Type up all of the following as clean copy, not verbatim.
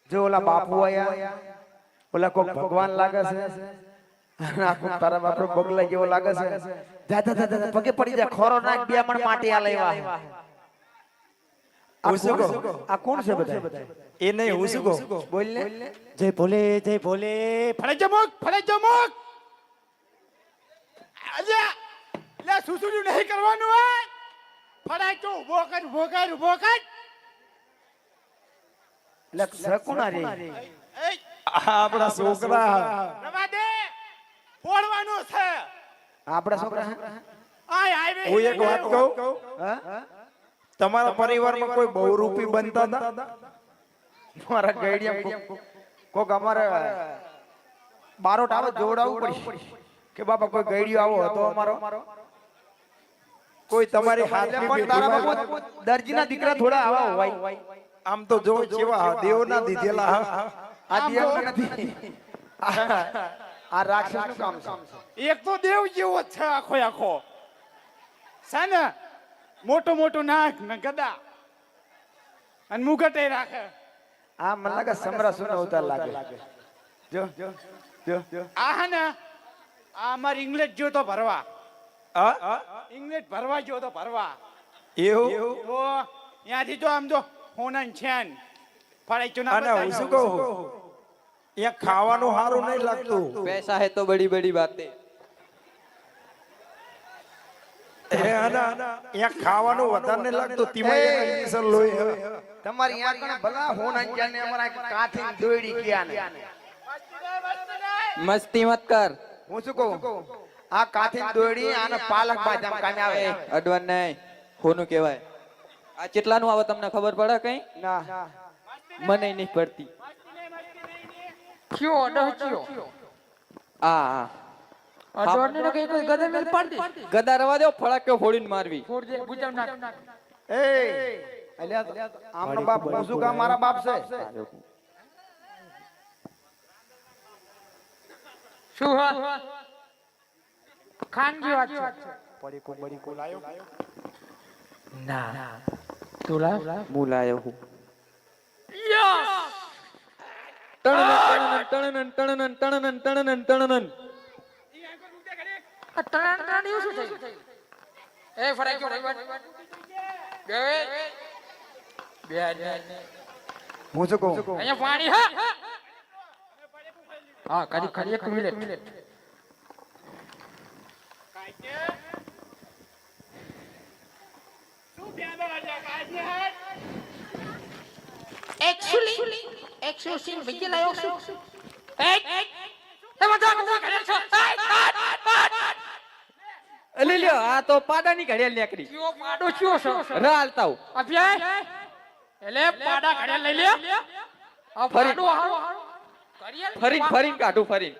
જો ઓલા બાપુ આયા ઓલા કોક ભગવાન લાગે છે આખું તારા બાપરો બગલા જેવો લાગે છે જા જા જા પગે પડી જા ખોરો નાખ બે મણ માટી આ લેવા આ કોણ છે બધા એ નહીં હું શું કહું બોલ ને જય ભોલે ફળે જમોક અજા લે સુસુડ્યું નહીં કરવાનું હોય ફળાય તો ઉભો કર લે સકુણા રે આપણા છોકરા રવા દે ફોડવાનું છે આપડા છોકરા હું એક વાત કહું તમારા પરિવારમાં કોઈ બહુરૂપી બનતા હતા મારા ગઈડિયા કોક અમારે બારોટ આવે જોડાવવું પડી કે બાપા કોઈ ગઈડિયો આવો હતો અમારો કોઈ તમારી હાથ પણ તારા બાપુ દરજીના દીકરા થોડા આવા હોય આમ તો જો જેવા દેવના દીધેલા આ દેવ નથી આ રાક્ષસ નું કામ છે એક તો દેવ જેવો જ છે આખો છે ને મોટો નાક ને ગદા અને મુગટે રાખે આ મને લાગે સમરા સુનો ઉતાર લાગે જો આ હે ને આ અમાર ઇંગ્લિશ જો તો ભરવા ઇંગ્લિશ ભરવા જો તો ભરવા એવું તો ત્યાંથી તો આમ તો હોનન છેન ફળાઈ ચુના અને હું શું કહું અહીંયા ખાવાનું સારું નહીં લાગતું पैसा है तो बड़ी बड़ी बातें અહીંયા ખાવાનું વધારે નહીં લાગતું તીમાં લોહી તમારી યા કણે ભલા હોન અંજાને અમારા કાઠી દોડી ગયા ને मस्ती मत कर હું શું કહું આ કાઠી દોડી આને પાલક બાદામ કામે આવે અડવાન નહીં હોનું કહેવાય આ કેટલાનું આવે તમને ખબર પડે કઈ ના મને નહીં પડતી ક્યો ડહચ્યો આ અડવાને ને કઈ કોઈ ગદા મેલ પાડી ગદા રવા દો ફળાક્યો ફોડીને મારવી ફોડ દે ગુજામ નાખ એ અલ્યા આમનો બાપ પૂછું કે મારા બાપ છે શું હા ખાનગી વાત છે પડી કો લાયો ના તુલા હું લાયો હું યસ ટણનન ટણનન આ ત્રણ એવું શું થયું એ ફરાઈ ગયો બે હું શું કહું અહીંયા પાણી હા કરી 1 મિનિટ Actually, વિકી લાયો છું. એ મજા કરે છો. અલે લ્યો આ તો પાડાની ઘડિયાળ નીકળી કયો પાડો કયો છો? રાલતાવ અભ્યાય એલે પાડા ઘડિયાળ લઈ લે. આ પાડો હારો ફરીન કાઢું ફરીન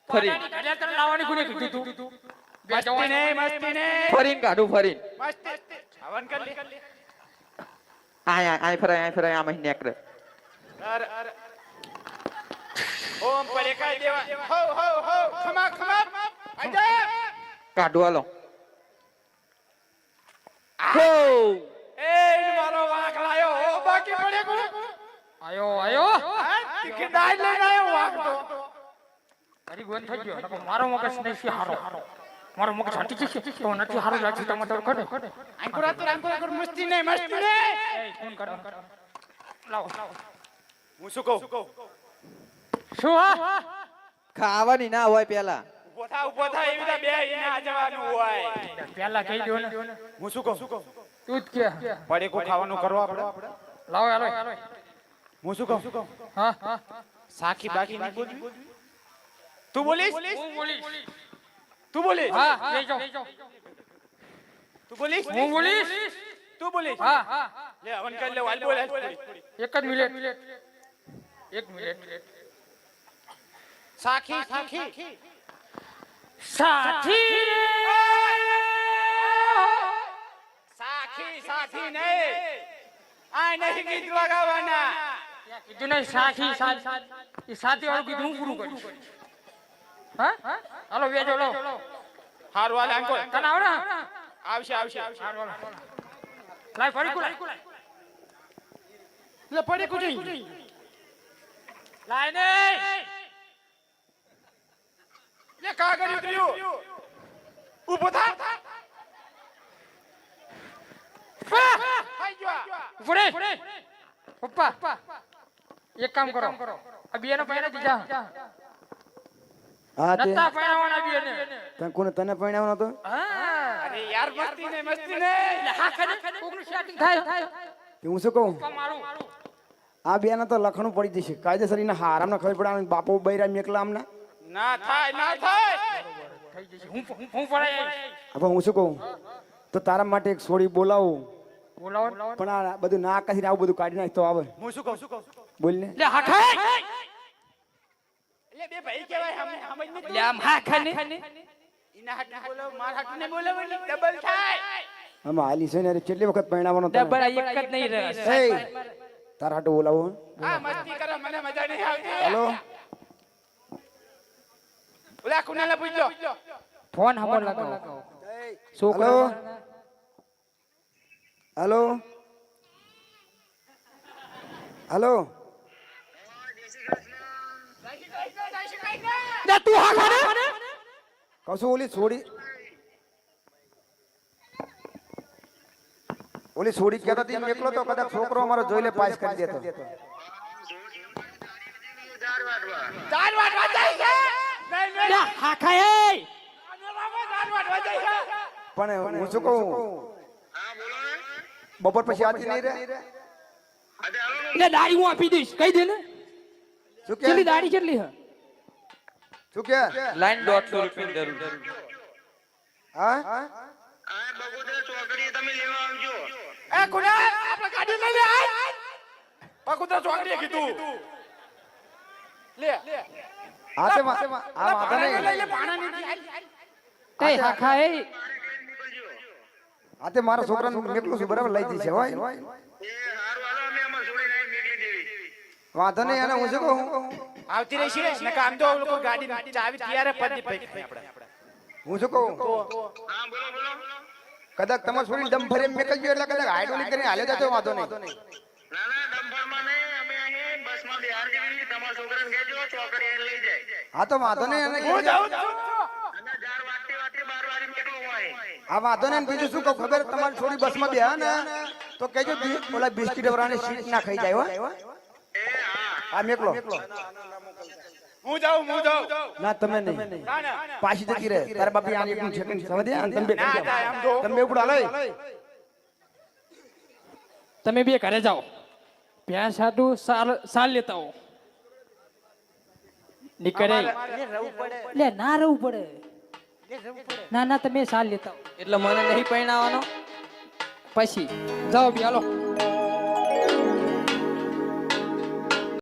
ઘડિયાળ તને લાવવાની કોને કીધું તું? મસ્તી ને ફરીન કાઢું ફરીન મસ્તી હવન કર લે. આય ફરાય આમાં નીકળે ઓમ પરે કાઈ દેવા હો ખમા અજય કાઢું હાલો હો એ મારો વાઘ લાયો હો બાકી પડે કો આયો ટિકિટ દાઈ લઈને આયો વાઘ તો અરે ગોન થઈ ગયો નકો મારો મગજ નથી હારો મારો મગજ હટી છે તો નથી હારો લાગી તમે તો કરે આંકુરા મસ્તી ને એ ફોન કર લાવો હું શું કહું શું હા ખાવાની ના હોય પેલા ઉભો થા એવી તો બે એને આ જવાનું હોય પેલા કહી દો ને હું શું કહું તું જ કે પડે કો ખાવાનું કરો આપણે લાવો હાલો હું શું કહું હા સાખી બાકી ની બોલવી તું બોલીશ તું બોલીશ હા લઈ જાઓ તું બોલીશ હું બોલીશ તું બોલીશ હા લે હવન કરી લે વાલ બોલ 1 મિનિટ સાખી સાથી નહીં આ નહીં ગીત લગાવવાના કીધું નહીં સાથી એ સાથી વાળું કીધું હું પૂરું કરીશ હા હાલો વેજો લો હારું હાલ આંકો તને આવડે આવશે લાય ફરી કુલાય લે પડી કુજી લાય ને લે કાગળ ઉતર્યું ઊભો થા હાઈ ગયો ફરે પપ્પા એક કામ કરો આ બેનો પહેલા દીધા હા તે નતા પહેરાવાના બેને તને કોને તને પરણાવવાનો હતો હા અરે યાર મસ્તી ને હા ખને કોકનું સેટિંગ થાય તે હું શું કહું મારું આ બેને તો લખણું પડી જશે કાયદેસર એને હારામને ખબર પડે આમ બાપો બૈરા મેકલા આમના ના થાય થઈ જશે હું પડાય હવે હું શું કહું તો તારા માટે એક સોડી બોલાવું બોલાવો પણ આ બધું ના કાઢીને આવું બધું કાઢી નાખ તો આવે હું શું કહું બોલ ને લે હા ખાય એટલે બે ભાઈ કહેવાય સમજ નથી લે આમ હા ખાને ઇના હાથ બોલો માર હાથ ને બોલો ડબલ થાય આમાં હાલી છે ને અરે કેટલી વખત પરણાવવાનો તને? ડબલ એક જ નહીં રહે એ તારા હાટુ બોલાવો આ મસ્તી કરો મને મજા નહીં આવતી હાલો ઓલા કુનાલા પૂછજો ફોન હમો લગાવો હાલો છોકરો હાલો હાલો લે તું હા ખાને કશું ઓલી છોડી કહેતા હતી એકલો તો કદાચ છોકરો અમારો જોઈ લે પાસ કરી દેતો ચાર વાટ વાજાઈ છે નહીં લે હા ખાય ચાર વાટ વાજાઈ છે પણ હું શું કહું બપોર પછી આતી નહીં રે લે દાડી હું આપી દઈશ કહી દે ને શું કે કેટલી દાડી કેટલી હે શું કે લાઈન 150 રૂપિયા જરૂર હા એ કુના આપણે ગાડી લઈ લે આય પકુતરા ચોકડીએ કીધું લે આ તે આ વાંધો લઈ લે નહીં પાણા નથી એ હા ખાય આ તે મારા છોકરાને મેકલું છું બરાબર લઈ જશે હોય વાંધો નહીં અને હું શું કહું આવતી રહી છે ને આમ તો લોકો ગાડી ચાવી તૈયાર પડી પડી આપણે હું શું કહું કદાચ તમારે છોડી દમ ભરે મેકલ ગયો એટલે કદાચ હાઈડોલી કરીને હાલે જતો વાંધો નહીં હા તો વાંધો નહીં અને હું જાઉં છું આ વાંધો નહીં બીજું શું કહું ખબર તમારી છોડી બસમાં બેહા ને તો કહેજો ઓલા બિસ્કિટ વરાને સીટ ના ખાઈ જાય હો આ મેકલો હું જાઉં ના તમે નહીં ના ના પાછી જતી રહે તારા બાપી આ એકનું સેકન્ડ સમજ દે તમે બે ના થાય આમ જો તમે બે ઉપર હાલો તમે બે ઘરે જાઓ ભેંસ હાટુ સાલ લેતા હો નીકળે લે ના રહેવું પડે ના તમે સાલ લેતા હો એટલે મને નહીં પરણાવવાનો પછી જાઓ બી હાલો